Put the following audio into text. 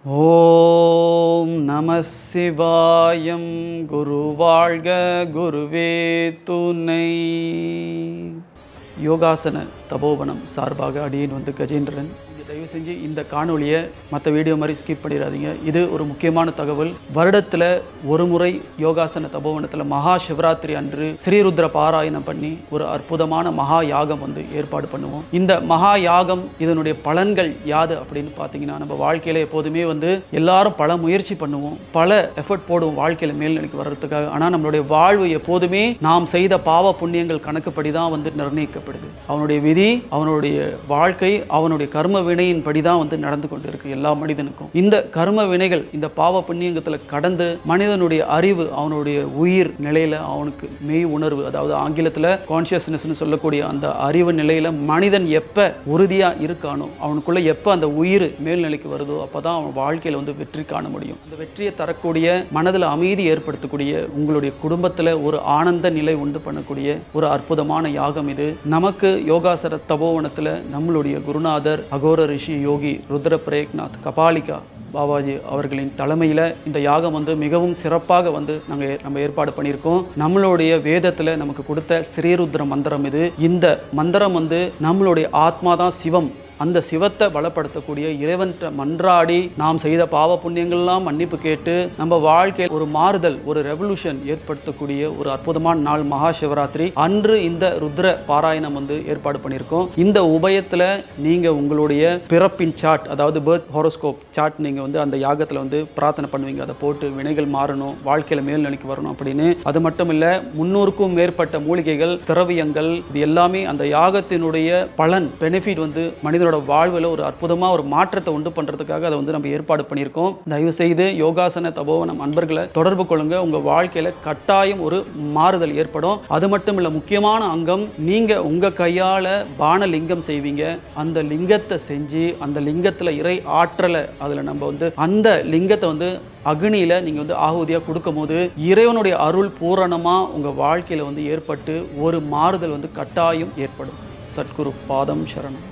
ஓம் நம சிவாயம். குரு வாழ்க, குருவே துணை. யோகாசன தபோவனம் சார்பாக அடியேன் கஜேந்திரன். தயவு செஞ்சு இந்த காணொலியை மற்ற வீடியோ மாதிரி ஸ்கிப் பண்ணிடாதீங்க. இது ஒரு முக்கியமான தகவல். வருடத்தில் ஒரு முறை யோகாசன தபோவனத்தில் மகா சிவராத்திரி அன்று ஸ்ரீருத்ர பாராயணம் பண்ணி ஒரு அற்புதமான மகா யாகம் ஏற்பாடு பண்ணுவோம். இந்த மகா யாகம் இதனுடைய பலன்கள் யாது அப்படின்னு பார்த்தீங்கன்னா, நம்ம வாழ்க்கையில் எப்போதுமே எல்லாரும் பல முயற்சி பண்ணுவோம், பல எஃபர்ட் போடுவோம் வாழ்க்கையில் மேல்நிலைக்கு வர்றதுக்காக. ஆனால் நம்மளுடைய வாழ்வு எப்போதுமே நாம் செய்த பாவ புண்ணியங்கள் கணக்குப்படி தான் நிர்ணயிக்கப்படுது. அவனுடைய விதி, அவனுடைய வாழ்க்கை, அவனுடைய கர்ம வினையின் படிதான் நடந்து கொண்டு இருக்கு எல்லா மனிதனுக்கும். இந்த கர்ம வினைகள், இந்த பாவ புண்ணியத்துல கடந்து மனிதனுடைய அறிவு, அவனுடைய உயிர் நிலையில அவனுக்கு மெய் உணர்வு, அதாவது ஆங்கிலத்தில் கான்சியஸ்னஸ் சொல்லக்கூடிய அந்த அறிவு நிலையில மனிதன் எப்ப உறுதியா இருக்கானோ, அவனுக்குள்ள எப்ப அந்த உயிர் மேல்நிலைக்கு வருதோ, அப்பதான் அவன் வாழ்க்கையில வெற்றி காண முடியும். இந்த வெற்றியை தரக்கூடிய, மனதில் அமைதி ஏற்படுத்தக்கூடிய, உங்களுடைய குடும்பத்துல ஒரு ஆனந்த நிலை உண்டு பண்ணக்கூடிய ஒரு அற்புதமான யாகம் இது. நமக்கு யோகாசன தபோவனத்துல நம்மளுடைய குருநாதர் அகோர ரிஷி யோகி ருத்ர பிரேக்நாத் கபாலிகா பாபாஜி அவர்களின் தலைமையில் இந்த யாகம் மிகவும் சிறப்பாக நம்ம ஏற்பாடு பண்ணியிருக்கோம். நம்மளுடைய வேதத்தில் நமக்கு கொடுத்த ஸ்ரீருத்ர மந்திரம் இது. இந்த மந்திரம் நம்மளுடைய ஆத்மா தான் சிவம். அந்த சிவத்தை பலப்படுத்தக்கூடிய இறைவன்கிட்ட மன்றாடி நாம் செய்த பாவ புண்ணியங்கள்லாம் மன்னிப்பு கேட்டு நம்ம வாழ்க்கையில் ஒரு மாறுதல், ஒரு ரெவல்யூஷன் ஏற்படுத்தக்கூடிய ஒரு அற்புதமான நாள் மகா சிவராத்திரி அன்று இந்த ருத்ர பாராயணம் ஏற்பாடு பண்ணியிருக்கோம். இந்த உபயத்தில் நீங்கள் உங்களுடைய பிறப்பின் சார்ட், அதாவது பர்த் ஹாரோஸ்கோப் சார்ட் நீங்கள் அந்த யாகத்தில் பிரார்த்தனை பண்ணுவீங்க. அதை போட்டு வினைகள் மாறணும், வாழ்க்கையில் மேல்நிலைக்கு வரணும் அப்படின்னு. அது மட்டும் இல்லை, 300க்கும் மேற்பட்ட மூலிகைகள், திரவியங்கள், இது எல்லாமே அந்த யாகத்தினுடைய பலன், பெனிஃபிட் மனிதனோட வாழ்வில் ஒரு அற்புதமாக ஒரு மாற்றத்தை உண்டு பண்ணுறதுக்காக அதை நம்ம ஏற்பாடு பண்ணியிருக்கோம். தயவு செய்து யோகாசன தபோவனம் அன்பர்களை தொடர்பு கொள்ளுங்க. உங்கள் வாழ்க்கையில் கட்டாயம் ஒரு மாறுதல் ஏற்படும். அது மட்டும் இல்லை, முக்கியமான அங்கம், நீங்கள் உங்கள் கையால் பானலிங்கம் செய்வீங்க. அந்த லிங்கத்தை செஞ்சு அந்த லிங்கத்தில் இறை ஆற்றலை அதில் நம்ம அந்த லிங்கத்தை அக்னியில் நீங்கள் ஆகுதியாக கொடுக்கும் போது இறைவனுடைய அருள் பூரணமாக உங்கள் வாழ்க்கையில் ஏற்பட்டு ஒரு மாறுதல் கட்டாயம் ஏற்படும். சத்குரு பாதம் சரணம்.